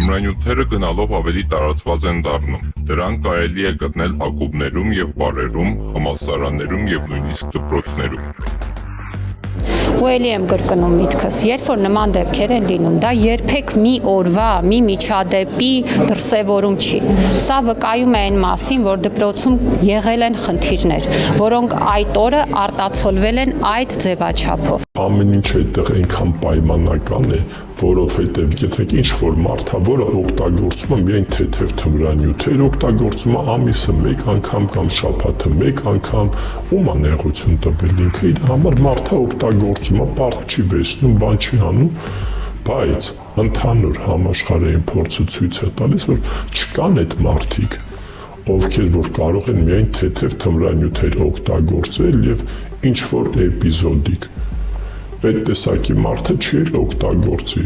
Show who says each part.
Speaker 1: Թմրանյութերը գնալով ավելի տարածված են դառնում։ Դրանք կարելի է գտնել ակումբներում և բարերում, համալսարաններում և նույնիսկ դպրոցներում։
Speaker 2: Ու էլի եմ կրկնում միտքս, երբ որ նման դեպքեր են լինում, դա երբեք մի օրվա, մի միջադեպի դրսևորում չի։ Սա վկայում է այն մասին, որ դպրոցում եղել են խնդիրներ, որոնք այդ օրը արտացոլվել են այդ ձևաչափով։
Speaker 3: Ամեն ինչ այդտեղ այնքան պայմանական է, որովհետև եթե ինչ-որ մարդ է, որը օգտագործում է միայն թեթև թմրանյութեր, օգտագործում է ամիսը մեկ անգամ կամ շաբաթը մեկ անգամ, ում է նեղություն տվել ինքը իր համար մարդ է օգտագործում է, պարտք չի վերցնում, բան չի անում, բայց ընդհանուր համաշխարհային փորձը ցույց է տալիս, որ չկան այդ մարդիկ, ովքեր որ կարող են միայն թեթև թմրանյութեր օգտագործել եւ ինչ-որ էպիզոդիկ այդ տեսակի մարդը չի օգտագործի։